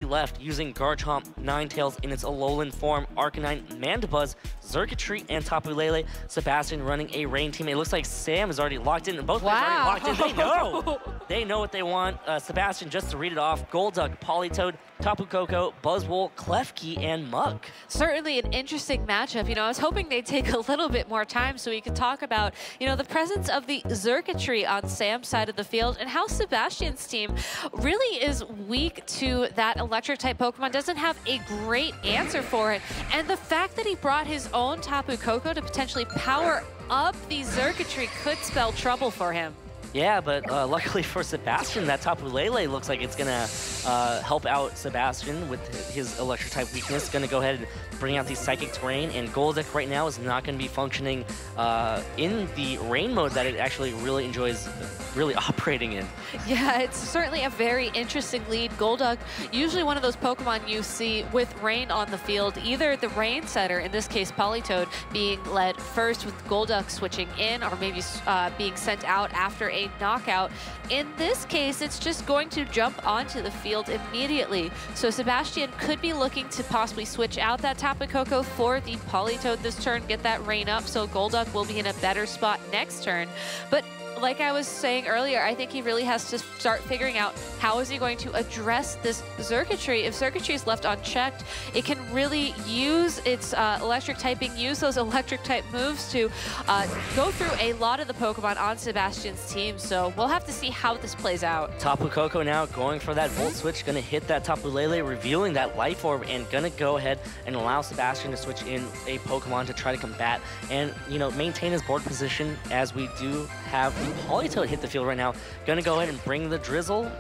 left using Garchomp, Ninetales in its Alolan form, Arcanine, Mandibuzz, Xurkitree, and Tapu Lele. Sebastian running a Rain team. It looks like Sam is already locked in. Both players are already locked in. They know. They know what they want. Sebastian, just to read it off, Golduck, Politoed, Tapu Koko, Buzzwole, Klefki, and Muk. Certainly an interesting matchup. You know, I was hoping they'd take a little bit more time so we could talk about, you know, the presence of the Xurkitree on Sam's side of the field and how Sebastian's team really is weak to that electric-type Pokemon, doesn't have a great answer for it. And the fact that he brought his own Tapu Koko to potentially power up the Xurkitree could spell trouble for him. Yeah, but luckily for Sebastian, that Tapu Lele looks like it's going to help out Sebastian with his Electric-type weakness. Going to go ahead and bring out the Psychic Terrain, and Golduck right now is not going to be functioning in the Rain mode that it actually really enjoys operating in. Yeah, it's certainly a very interesting lead. Golduck, usually one of those Pokemon you see with Rain on the field, either the Rain setter, in this case Politoed, being led first with Golduck switching in, or maybe being sent out after a knockout. In this case, it's just going to jump onto the field immediately. So Sebastian could be looking to possibly switch out that Tapu Koko for the Politoed this turn, get that Rain up, so Golduck will be in a better spot next turn. But like I was saying earlier, I think he really has to start figuring out how is he going to address this Xurkitree. If Xurkitree is left unchecked, it can really use its electric typing, use those electric type moves to go through a lot of the Pokemon on Sebastian's team. So we'll have to see how this plays out. Tapu Koko now going for that Volt Switch, going to hit that Tapu Lele, revealing that Life Orb, and going to go ahead and allow Sebastian to switch in a Pokemon to try to combat and, you know, maintain his board position, as we do have the Politoed hit the field right now. Going to go ahead and bring the Drizzle.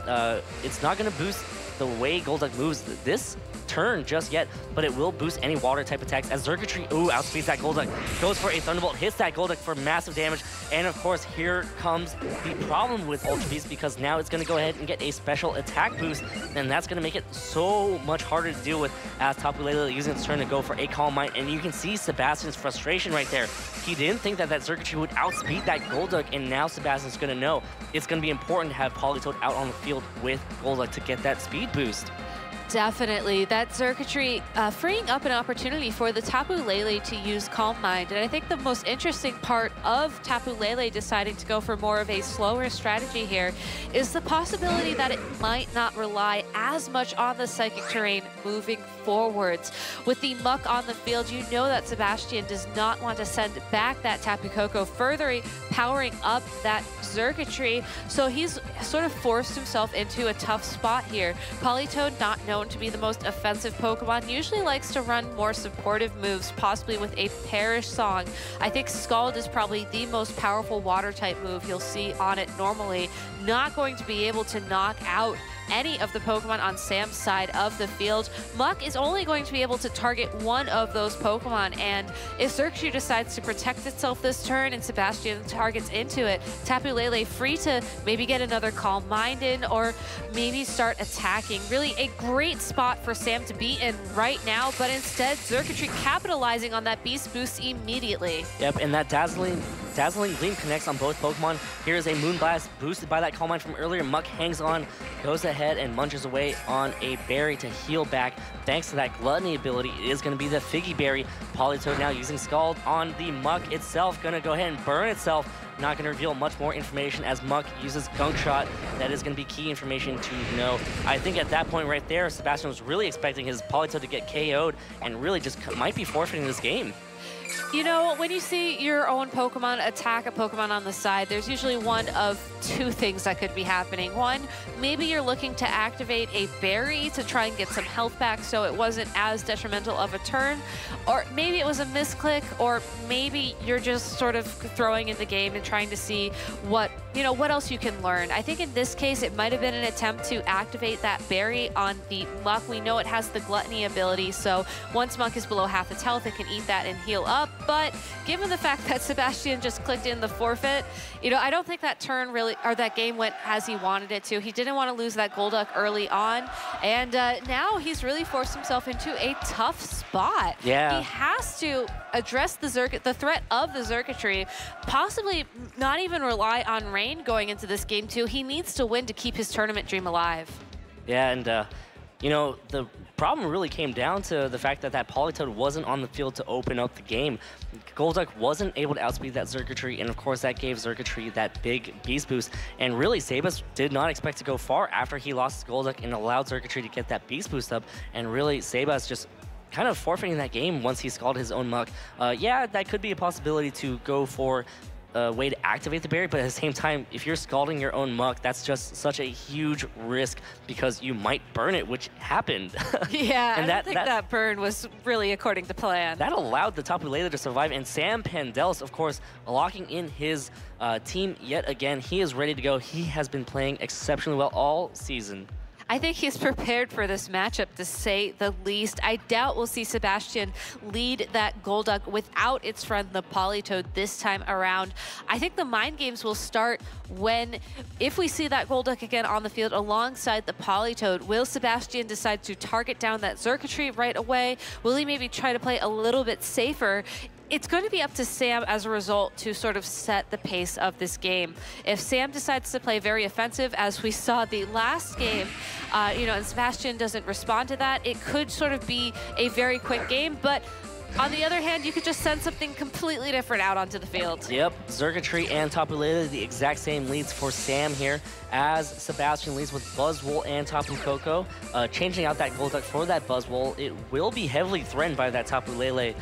It's not going to boost the way Golduck moves this turn just yet, but it will boost any water type attacks as Xurkitree, outspeeds that Golduck, goes for a Thunderbolt, hits that Golduck for massive damage, and of course here comes the problem with Ultra Beast, because now it's going to go ahead and get a special attack boost, and that's going to make it so much harder to deal with as Tapu Lele using its turn to go for a Calm Mind, and you can see Sebastian's frustration right there. He didn't think that Xurkitree would outspeed that Golduck, and now Sebastian's going to know it's going to be important to have Politoed out on the field with Golduck to get that speed boost. Definitely. That Xurkitree freeing up an opportunity for the Tapu Lele to use Calm Mind. And I think the most interesting part of Tapu Lele deciding to go for more of a slower strategy here is the possibility that it might not rely as much on the Psychic Terrain moving forwards. With the Muk on the field, you know that Sebastian does not want to send back that Tapu Koko, further powering up that Xurkitree. So he's sort of forced himself into a tough spot here. Politoed, not known to be the most offensive Pokemon, usually likes to run more supportive moves, possibly with a Perish Song. I think Scald is probably the most powerful water type move you'll see on it normally. Not going to be able to knock out any of the Pokemon on Sam's side of the field. Muk is only going to be able to target one of those Pokemon, and if Xurkitree decides to protect itself this turn and Sebastian targets into it, Tapu Lele free to maybe get another Calm Mind in, or maybe start attacking. Really a great spot for Sam to be in right now, but instead Xurkitree capitalizing on that Beast Boost immediately. Yep, and that Dazzling Gleam connects on both Pokemon. Here is a Moonblast boosted by that Calm Mind from earlier. Muk hangs on, goes ahead and munches away on a berry to heal back. Thanks to that Gluttony ability, it is going to be the Figgy Berry. Politoed now using Scald on the Muk itself. Going to go ahead and burn itself. Not going to reveal much more information as Muk uses Gunk Shot. That is going to be key information to know. I think at that point right there, Sebastian was really expecting his Politoed to get KO'd and really just might be forfeiting this game. You know, when you see your own Pokemon attack a Pokemon on the side, there's usually one of two things that could be happening. One, maybe you're looking to activate a berry to try and get some health back so it wasn't as detrimental of a turn, or maybe it was a misclick, or maybe you're just sort of throwing in the game and trying to see what else you can learn. I think in this case, it might have been an attempt to activate that berry on the Muk. We know it has the Gluttony ability, so once Muk is below half its health, it can eat that and heal up. But given the fact that Sebastian just clicked in the forfeit, I don't think that turn really, or that game went as he wanted it to. He didn't want to lose that Golduck early on, and now he's really forced himself into a tough spot. Yeah. He has to address the threat of the Xurkitree, possibly not even rely on Rain going into this game too. He needs to win to keep his tournament dream alive. Yeah, and You know, the problem really came down to the fact that that Politoed wasn't on the field to open up the game. Golduck wasn't able to outspeed that Xurkitree, and of course that gave Xurkitree that big beast boost. And really, Sebas did not expect to go far after he lost Golduck and allowed Xurkitree to get that beast boost up. And really, Sebas just kind of forfeiting that game once he scalded his own Muck. Yeah, that could be a possibility to go for a way to activate the berry, but at the same time, if you're scalding your own Muck, that's just such a huge risk because you might burn it, which happened. Yeah, and I don't think that burn was really according to plan. That allowed the Tapu Lele to survive, and Sam Pandelis, of course, locking in his team yet again. He is ready to go. He has been playing exceptionally well all season. I think he's prepared for this matchup, to say the least. I doubt we'll see Sebastian lead that Golduck without its friend, the Politoed, this time around. I think the mind games will start if we see that Golduck again on the field alongside the Politoed. Will Sebastian decide to target down that Xurkitree right away? Will he maybe try to play a little bit safer? It's going to be up to Sam as a result to sort of set the pace of this game. If Sam decides to play very offensive, as we saw the last game, you know, and Sebastian doesn't respond to that, it could sort of be a very quick game. But on the other hand, you could just send something completely different out onto the field. Yep, Xurkitree and Tapu Lele, the exact same leads for Sam here, as Sebastian leads with Buzzwole and Tapu Koko. Changing out that Golduck for that Buzzwole, it will be heavily threatened by that Tapu Lele.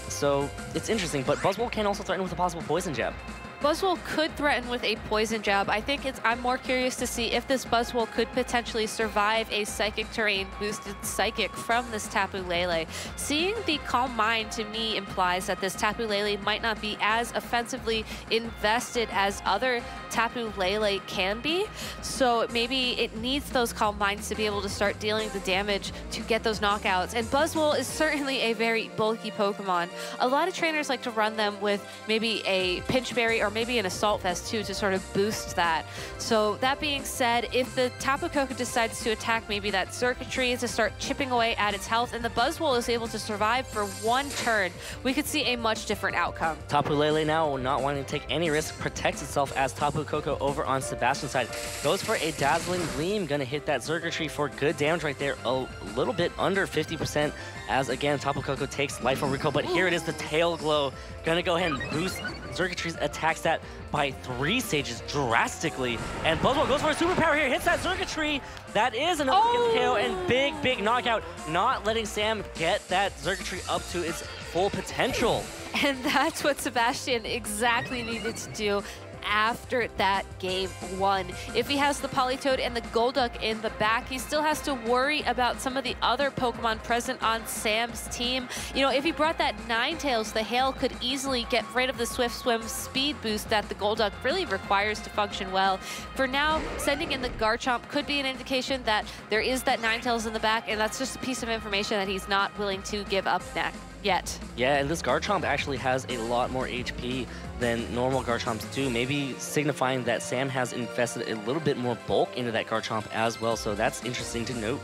So it's interesting, but Buzzwole can also threaten with a possible Poison Jab. Buzzwole could threaten with a Poison Jab. I think I'm more curious to see if this Buzzwole could potentially survive a Psychic Terrain boosted Psychic from this Tapu Lele. Seeing the Calm Mind to me implies that this Tapu Lele might not be as offensively invested as other Tapu Lele can be. So maybe it needs those Calm Minds to be able to start dealing the damage to get those knockouts. And Buzzwole is certainly a very bulky Pokemon. A lot of trainers like to run them with maybe a Pinch Berry or maybe an Assault Vest too to sort of boost that. So that being said, if the Tapu Koko decides to attack maybe that Xurkitree to start chipping away at its health and the Buzzwole is able to survive for one turn, we could see a much different outcome. Tapu Lele now not wanting to take any risk, protects itself as Tapu Koko over on Sebastian's side. Goes for a Dazzling Gleam, gonna hit that Xurkitree for good damage right there, a little bit under 50%, as again Tapu Koko takes life from recoil, but here it is, the Tail Glow, gonna go ahead and boost Xurkitree's attack stat by 3 stages drastically. And Buzzwole goes for a superpower here, hits that Xurkitree. That is another KO and big knockout, not letting Sam get that Xurkitree up to its full potential. And that's what Sebastian exactly needed to do after that game 1. If he has the Politoed and the Golduck in the back, he still has to worry about some of the other Pokemon present on Sam's team. You know, if he brought that Ninetales, the Hail could easily get rid of the Swift Swim speed boost that the Golduck really requires to function well. For now, sending in the Garchomp could be an indication that there is that Ninetales in the back, and that's just a piece of information that he's not willing to give up yet. Yeah, and this Garchomp actually has a lot more HP than normal Garchomps do, maybe signifying that Sam has invested a little bit more bulk into that Garchomp as well, so that's interesting to note.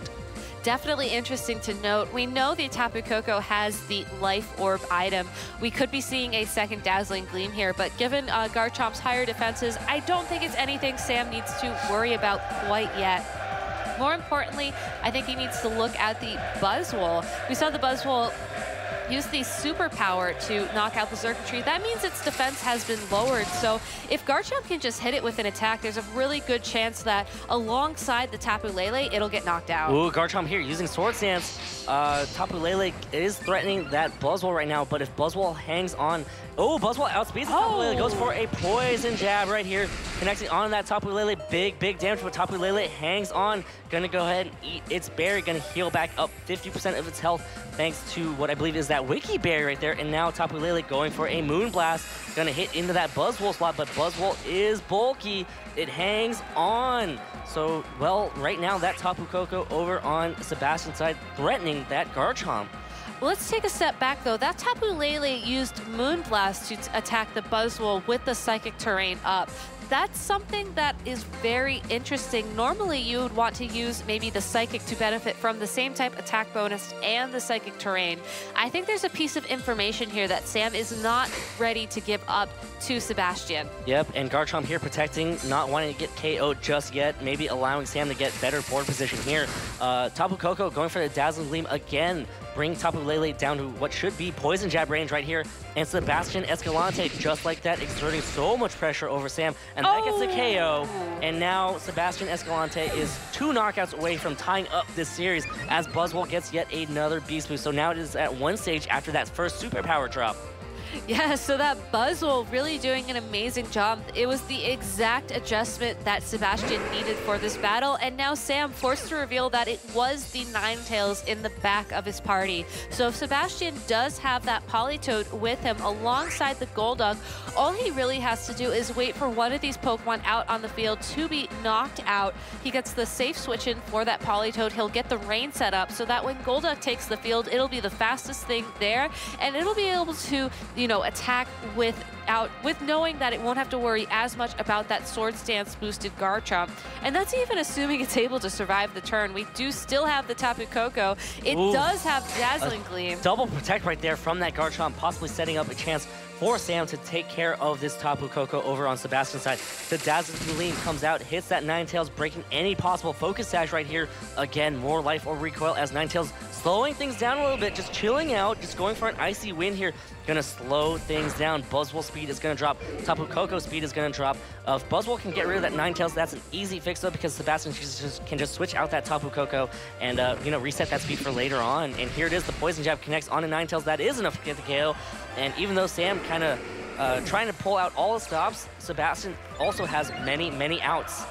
Definitely interesting to note. We know the Tapu Koko has the Life Orb item. We could be seeing a second Dazzling Gleam here, but given Garchomp's higher defenses, I don't think it's anything Sam needs to worry about quite yet. More importantly, I think he needs to look at the Buzzwole. We saw the Buzzwole use the superpower to knock out the Xurkitree. That means its defense has been lowered. So if Garchomp can just hit it with an attack, there's a really good chance that alongside the Tapu Lele, it'll get knocked out. Ooh, Garchomp here using Sword Stance. Tapu Lele is threatening that Buzzwole right now, but if Buzzwole hangs on, Buzzwole outspeeds the Tapu Lele, goes for a Poison Jab right here, connecting on that Tapu Lele. Big damage, but Tapu Lele hangs on. Gonna go ahead and eat its berry, gonna heal back up 50% of its health, thanks to what I believe is that Wiki Berry right there. And now Tapu Lele going for a Moonblast, gonna hit into that Buzzwole slot, but Buzzwole is bulky. It hangs on. So, well, right now that Tapu Koko over on Sebastian's side, threatening that Garchomp. Let's take a step back, though. That Tapu Lele used Moonblast to attack the Buzzwole with the Psychic Terrain up. that's something that is very interesting. Normally, you would want to use maybe the Psychic to benefit from the same type attack bonus and the Psychic terrain. I think there's a piece of information here that Sam is not ready to give up to Sebastian. Yep, and Garchomp here protecting, not wanting to get KO'd just yet, maybe allowing Sam to get better board position here. Tapu Koko going for the Dazzling Gleam again, bring Tapu Lele down to what should be Poison Jab range right here, and Sebastian Escalante, just like that, exerting so much pressure over Sam, and that gets a KO, and now Sebastian Escalante is 2 knockouts away from tying up this series as Buzzwole gets yet another Beast Boost, so now it is at 1 stage after that first superpower drop. Yeah, so that Buzzwole really doing an amazing job. It was the exact adjustment that Sebastian needed for this battle, and now Sam forced to reveal that it was the Ninetales in the back of his party. So if Sebastian does have that Politoed with him alongside the Golduck, all he really has to do is wait for one of these Pokemon out on the field to be knocked out. He gets the safe switch in for that Politoed. He'll get the rain set up so that when Golduck takes the field, it'll be the fastest thing there, and it'll be able to, you know, attack with knowing that it won't have to worry as much about that Swords Dance boosted Garchomp. And that's even assuming it's able to survive the turn. We do still have the Tapu Koko. It does have Dazzling Gleam. Double protect right there from that Garchomp, possibly setting up a chance for Sam to take care of this Tapu Koko over on Sebastian's side. The Dazzling Gleam comes out, hits that Ninetales, breaking any possible focus sash right here. Again, more life or recoil as Ninetales slowing things down a little bit, just chilling out, just going for an icy win here. Gonna slow things down. Buzzwole speed is gonna drop. Tapu Koko speed is gonna drop. If Buzzwole can get rid of that Ninetales, that's an easy fix though, because Sebastian can just switch out that Tapu Koko and you know, reset that speed for later on. And here it is, the Poison Jab connects on a Ninetales. That is enough to get the KO. And even though Sam kind of trying to pull out all the stops, Sebastian also has many outs.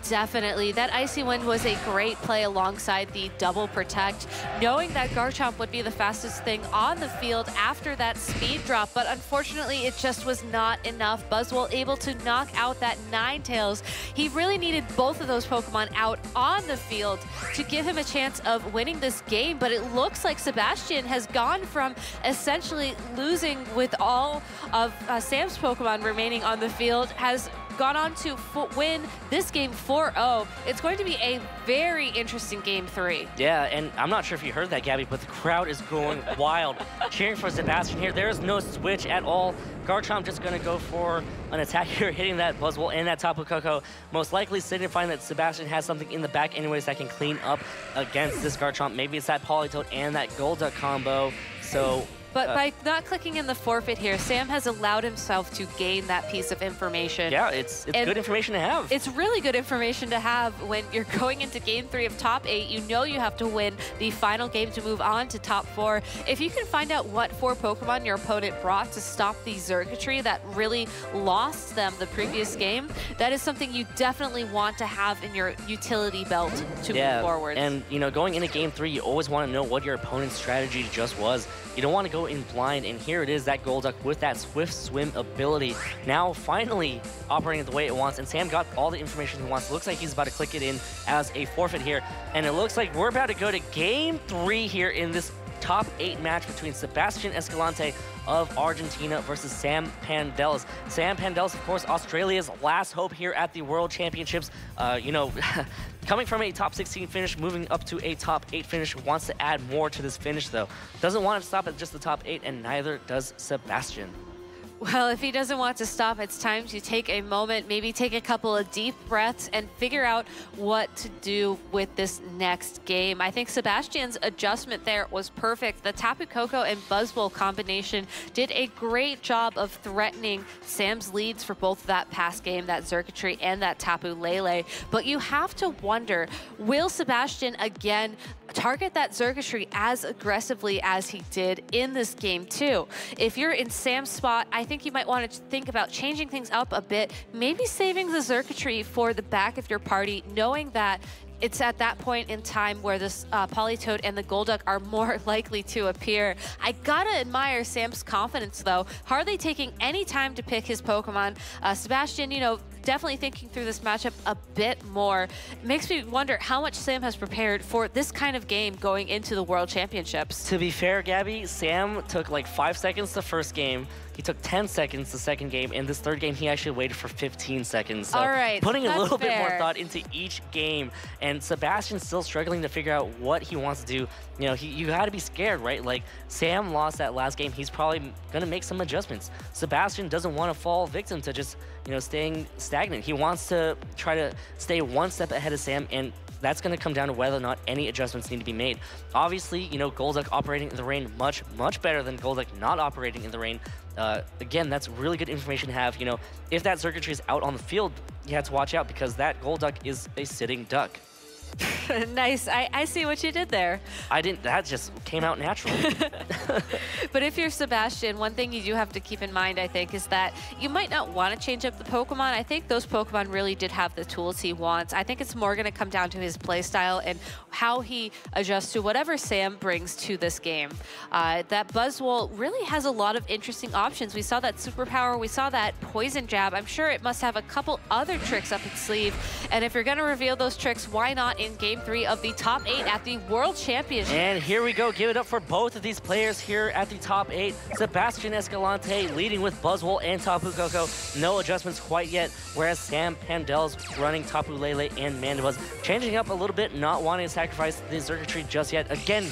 Definitely. That Icy Wind was a great play alongside the double protect, knowing that Garchomp would be the fastest thing on the field after that speed drop, but unfortunately it just was not enough. Buzzwole able to knock out that Ninetales. He really needed both of those Pokemon out on the field to give him a chance of winning this game, but it looks like Sebastian has gone from essentially losing with all of Sam's Pokemon remaining on the field, has gone on to win this game 4-0. It's going to be a very interesting game 3. Yeah, and I'm not sure if you heard that, Gabby, but the crowd is going wild, cheering for Sebastian here. There is no switch at all. Garchomp just going to go for an attack here, hitting that Buzzwole and that Tapu Koko, most likely signifying that Sebastian has something in the back anyways that can clean up against this Garchomp. Maybe it's that Politoed and that Golduck combo. So but by not clicking in the forfeit here, Sam has allowed himself to gain that piece of information. Yeah, it's good information to have. It's really good information to have when you're going into game 3 of top 8. You know you have to win the final game to move on to top 4. If you can find out what 4 Pokemon your opponent brought to stop the Xurkitree that really lost them the previous game, that is something you definitely want to have in your utility belt to move forward. And you know, going into game 3, you always want to know what your opponent's strategy just was. You don't want to go in blind, and here it is, that Golduck with that Swift Swim ability. Now finally operating the way it wants, and Sam got all the information he wants. It looks like he's about to click it in as a forfeit here, and it looks like we're about to go to game 3 here in this top 8 match between Sebastian Escalante of Argentina versus Sam Pandelis. Sam Pandelis, of course, Australia's last hope here at the World Championships. You know, coming from a top 16 finish, moving up to a top 8 finish, wants to add more to this finish though. Doesn't want to stop at just the top 8, and neither does Sebastian. Well, if he doesn't want to stop, it's time to take a moment, maybe take a couple of deep breaths and figure out what to do with this next game. I think Sebastian's adjustment there was perfect. The Tapu Koko and Buzzwole combination did a great job of threatening Sam's leads for both that past game, that Xurkitree and that Tapu Lele. But you have to wonder, will Sebastian again target that Xurkitree as aggressively as he did in this game too? If you're in Sam's spot, I think you might want to think about changing things up a bit, maybe saving the Xurkitree for the back of your party, knowing that it's at that point in time where this Politoed and the Golduck are more likely to appear. I gotta admire Sam's confidence though, hardly taking any time to pick his Pokemon. Sebastian, you know, definitely thinking through this matchup a bit more. Makes me wonder how much Sam has prepared for this kind of game going into the World Championships. To be fair, Gabby, Sam took like 5 seconds the first game, He took 10 seconds the second game. In this third game, he actually waited for 15 seconds. So all right, putting a little bit more fair. thought into each game. And Sebastian's still struggling to figure out what he wants to do. You know, you got to be scared, right? Like, Sam lost that last game. He's probably going to make some adjustments. Sebastian doesn't want to fall victim to just, you know, staying stagnant. He wants to try to stay one step ahead of Sam, and that's going to come down to whether or not any adjustments need to be made. Obviously, you know, Golduck operating in the rain much better than Golduck not operating in the rain. Again, that's really good information to have. You know, if that circuitry is out on the field, you have to watch out because that Golduck is a sitting duck. Nice. I see what you did there. I didn't. That just came out naturally. But if you're Sebastian, one thing you do have to keep in mind, I think, is that you might not want to change up the Pokemon. I think those Pokemon really did have the tools he wants. I think it's more going to come down to his play style and how he adjusts to whatever Sam brings to this game. That Buzzwole really has a lot of interesting options. We saw that Superpower. We saw that Poison Jab. I'm sure it must have a couple other tricks up its sleeve. And if you're going to reveal those tricks, why not in Game 3 of the top 8 at the World Championship? And here we go. Give it up for both of these players here at the top 8. Sebastian Escalante leading with Buzzwole and Tapu Koko. No adjustments quite yet, whereas Sam Pandelis running Tapu Lele and Mandibuzz. Changing up a little bit, not wanting to sacrifice the circuitry just yet. Again,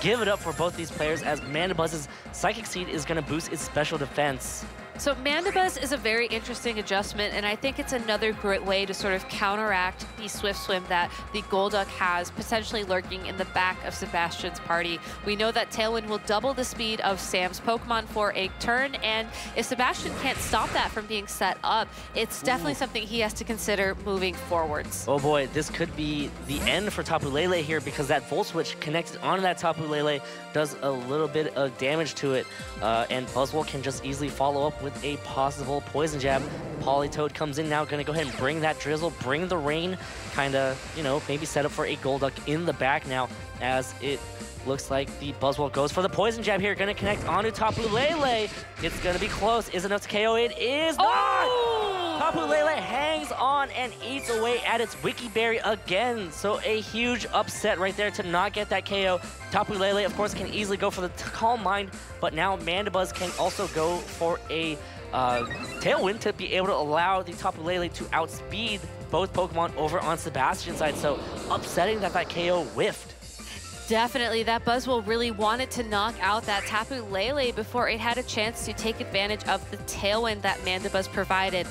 give it up for both these players as Mandibuzz's Psychic Seed is going to boost its special defense. So Mandibuzz is a very interesting adjustment, and I think it's another great way to sort of counteract the Swift Swim that the Golduck has potentially lurking in the back of Sebastian's party. We know that Tailwind will double the speed of Sam's Pokemon for a turn, and if Sebastian can't stop that from being set up, it's definitely something he has to consider moving forwards. Oh boy, this could be the end for Tapu Lele here because that Volt Switch connected onto that Tapu Lele does a little bit of damage to it, and Buzzwole can just easily follow up with a possible Poison Jab. Politoed comes in now, going to go ahead and bring that Drizzle, bring the rain, kind of, you know, maybe set up for a Golduck in the back now as it looks like the Buzzwole goes for the Poison Jab here, going to connect onto Tapu Lele. It's going to be close. Is enough to KO? It is not! Oh! Tapu Lele hangs on and eats away at its Wiki Berry again. So a huge upset right there to not get that KO. Tapu Lele, of course, can easily go for the Calm Mind, but now Mandibuzz can also go for a Tailwind to be able to allow the Tapu Lele to outspeed both Pokemon over on Sebastian's side. So upsetting that KO whiffed. Definitely, that Buzzwole really wanted to knock out that Tapu Lele before it had a chance to take advantage of the Tailwind that Mandibuzz provided.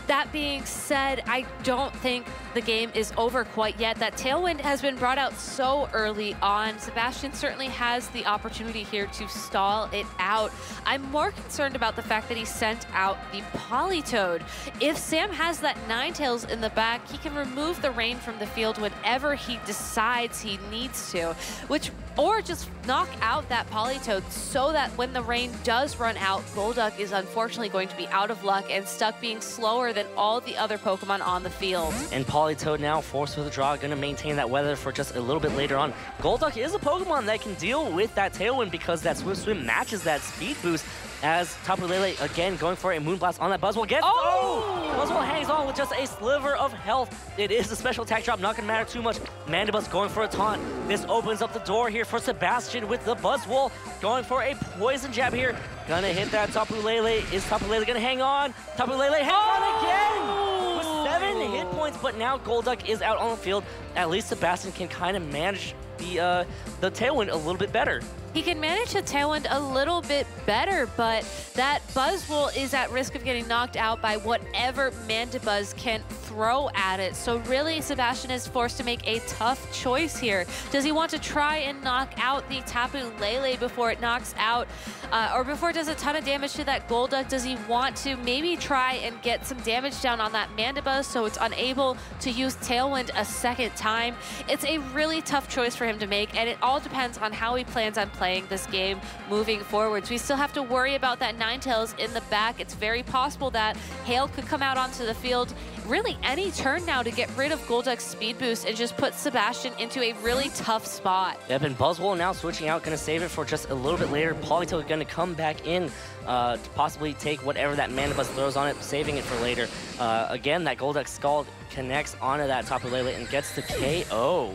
That being said, I don't think the game is over quite yet. That Tailwind has been brought out so early on. Sebastian certainly has the opportunity here to stall it out. I'm more concerned about the fact that he sent out the Politoed. If Sam has that Ninetales in the back, he can remove the rain from the field whenever he decides he needs to, or just knock out that Politoed so that when the rain does run out, Golduck is unfortunately going to be out of luck and stuck being slower than all the other Pokemon on the field. And Politoed now forced with a draw, going to maintain that weather for just a little bit later on. Golduck is a Pokemon that can deal with that Tailwind because that Swift Swim matches that speed boost, as Tapu Lele again going for a Moonblast on that Buzzwole. Buzzwole hangs on with just a sliver of health. It is a special attack drop, not going to matter too much. Mandibuzz going for a taunt. This opens up the door here for Sebastian with the Buzzwole. Going for a Poison Jab here. Gonna hit that Tapu Lele. Is Tapu Lele gonna hang on? Tapu Lele hangs on again! With 7 hit points, but now Golduck is out on the field. At least Sebastian can kind of manage the Tailwind a little bit better. He can manage the Tailwind a little bit better, but that Buzzwole is at risk of getting knocked out by whatever Mandibuzz can throw at it. So really, Sebastian is forced to make a tough choice here. Does he want to try and knock out the Tapu Lele before it knocks out, or before it does a ton of damage to that Golduck? Does he want to maybe try and get some damage down on that Mandibuzz so it's unable to use Tailwind a second time? It's a really tough choice for him to make, and it all depends on how he plans on playing this game moving forwards. We still have to worry about that Ninetales in the back. It's very possible that Hail could come out onto the field really any turn now to get rid of Golduck's speed boost and just put Sebastian into a really tough spot. Yep, and Buzzwole now switching out, going to save it for just a little bit later. Politoed going to come back in to possibly take whatever that Mandibuzz throws on it, saving it for later. Again, that Golduck Scald connects onto that Tapu Lele and gets the KO.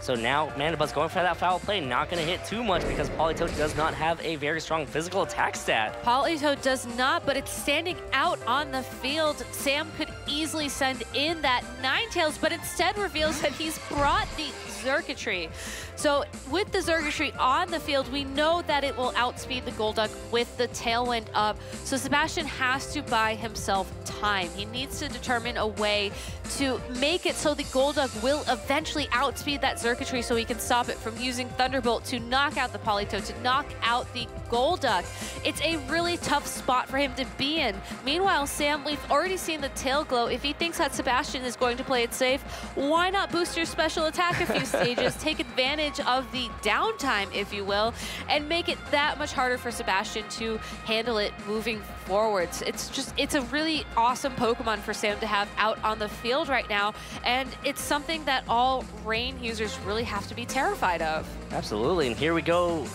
So now Mandibuzz going for that foul play, not going to hit too much because Politoed does not have a very strong physical attack stat. Politoed does not, but it's standing out on the field. Sam could easily send in that Ninetales, but instead reveals that he's brought the Xurkitree. So with the Xurkitree on the field, we know that it will outspeed the Golduck with the Tailwind up. So Sebastian has to buy himself time. He needs to determine a way to make it so the Golduck will eventually outspeed that Xurkitree so he can stop it from using Thunderbolt to knock out the Politoed, to knock out the Golduck. It's a really tough spot for him to be in. Meanwhile, Sam, we've already seen the Tail Glow. If he thinks that Sebastian is going to play it safe, why not boost your special attack a few stages, take advantage of the downtime, if you will, and make it that much harder for Sebastian to handle it moving forwards. It's a really awesome Pokemon for Sam to have out on the field right now, and it's something that all Rain users really have to be terrified of. Absolutely, and here we go.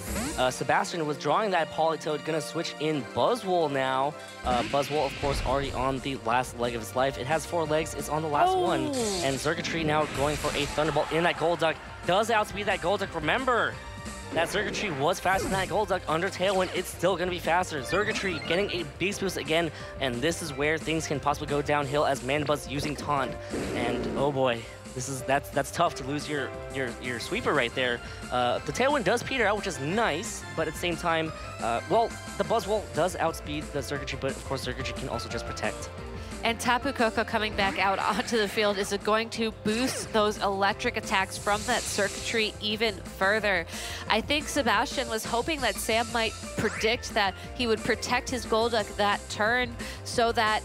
Sebastian withdrawing that Politoed, gonna switch in Buzzwole now. Buzzwole, of course, already on the last leg of his life. It has 4 legs, it's on the last one. And Xurkitree now going for a Thunderbolt in that Golduck. Does outspeed that Golduck. Remember, that Xurkitree was faster than that Golduck. Under Tailwind, it's still going to be faster. Xurkitree getting a Beast Boost again, and this is where things can possibly go downhill as Mandibuzz using Taunt. And oh boy, that's tough to lose your sweeper right there. The Tailwind does peter out, which is nice, but at the same time, well, the Buzzwole does outspeed the Xurkitree, but of course Xurkitree can also just protect. And Tapu Koko coming back out onto the field is going to boost those electric attacks from that Xurkitree even further. I think Sebastian was hoping that Sam might predict that he would protect his Golduck that turn so that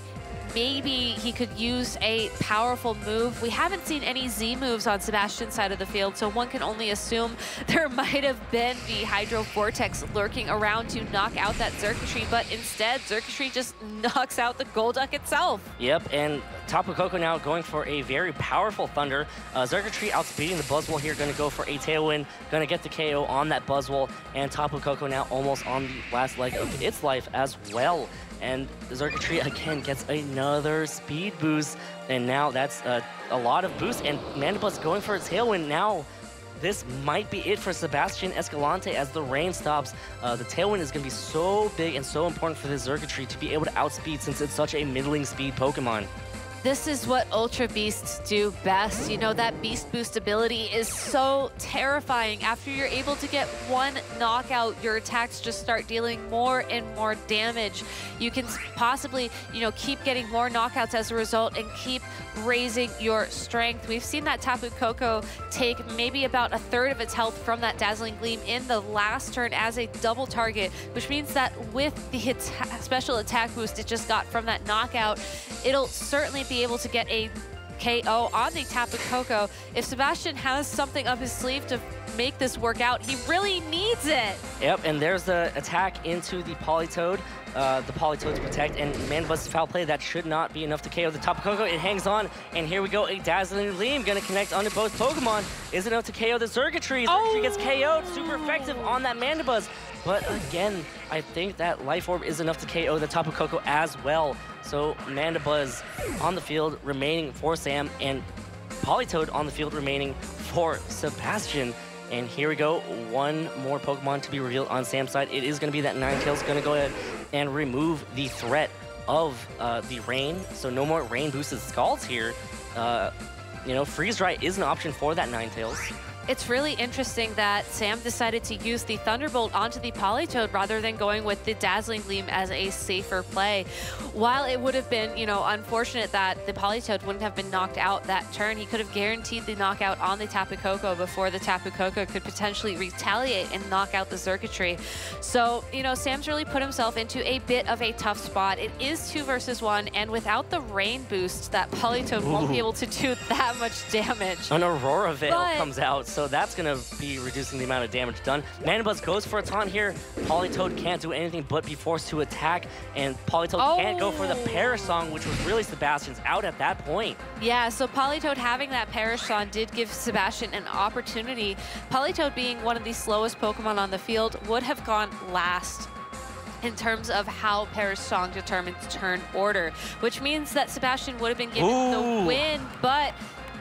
maybe he could use a powerful move. We haven't seen any Z moves on Sebastian's side of the field, so one can only assume there might have been the Hydro Vortex lurking around to knock out that Xurkitree, but instead, Xurkitree just knocks out the Golduck itself. Yep, and Tapu Koko now going for a very powerful Thunder. Xurkitree outspeeding the Buzzwole here, going to go for a Tailwind, going to get the KO on that Buzzwole, and Tapu Koko now almost on the last leg of its life as well. And Xurkitree again gets another speed boost, and now that's a lot of boost, and Mandibuzz going for a Tailwind now. This might be it for Sebastian Escalante as the rain stops. The Tailwind is going to be so big and so important for this Xurkitree to be able to outspeed since it's such a middling speed Pokemon. This is what Ultra Beasts do best. You know, that Beast Boost ability is so terrifying. After you're able to get one knockout, your attacks just start dealing more and more damage. You can possibly, you know, keep getting more knockouts as a result and keep raising your strength. We've seen that Tapu Koko take maybe about 1/3 of its health from that Dazzling Gleam in the last turn as a double target, which means that with the special attack boost it just got from that knockout, it'll certainly be able to get a KO on the Tapu Koko. If Sebastian has something up his sleeve to make this work out, he really needs it. Yep, and there's the attack into the Politoed. The Politoed to protect, and Mandibuzz's foul play, that should not be enough to KO the Tapu Koko. It hangs on, and here we go, a Dazzling Gleam gonna connect onto both Pokemon. Is it enough to KO the Xurkitree? Xurkitree gets KO'd, super effective on that Mandibuzz. But again, I think that Life Orb is enough to KO the Tapu Koko as well. So Mandibuzz on the field remaining for Sam, and Politoed on the field remaining for Sebastian. And here we go, one more Pokemon to be revealed on Sam's side. It is going to be that Ninetales, going to go ahead and remove the threat of the rain. So no more rain boosted Scalds here. You know, Freeze Dry is an option for that Ninetales. It's really interesting that Sam decided to use the Thunderbolt onto the Politoed rather than going with the Dazzling Gleam as a safer play. While it would have been, you know, unfortunate that the Politoed wouldn't have been knocked out that turn, he could have guaranteed the knockout on the Tapu Koko before the Tapu Koko could potentially retaliate and knock out the Xurkitree. So, you know, Sam's really put himself into a bit of a tough spot. It is 2 versus 1, and without the rain boost, that Politoed won't be able to do that much damage. An Aurora Veil comes out. So that's going to be reducing the amount of damage done. Mandibuzz goes for a taunt here. Politoed can't do anything but be forced to attack, and Politoed can't go for the Perish Song, which was really Sebastian's out at that point. Yeah, so Politoed having that Perish Song did give Sebastian an opportunity. Politoed being one of the slowest Pokemon on the field would have gone last in terms of how Perish Song determines turn order, which means that Sebastian would have been given the win, but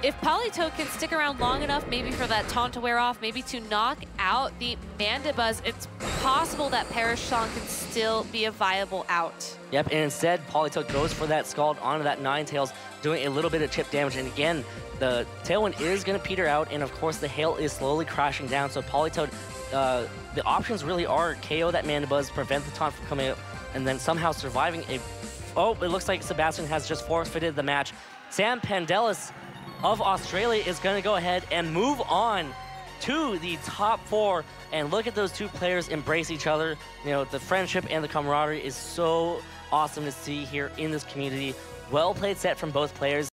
if Politoed can stick around long enough, maybe for that taunt to wear off, maybe to knock out the Mandibuzz, it's possible that Perish Song can still be a viable out. Yep, and instead, Politoed goes for that Scald onto that Ninetales, doing a little bit of chip damage. And again, the Tailwind is going to peter out, and of course, the Hail is slowly crashing down. So Politoed, the options really are KO that Mandibuzz, prevent the taunt from coming up, and then somehow surviving a... Oh, it looks like Sebastian has just forfeited the match. Sam Pandelis of Australia is going to go ahead and move on to the top 4, and look at those two players embrace each other. You know, the friendship and the camaraderie is so awesome to see here in this community. Well played set from both players.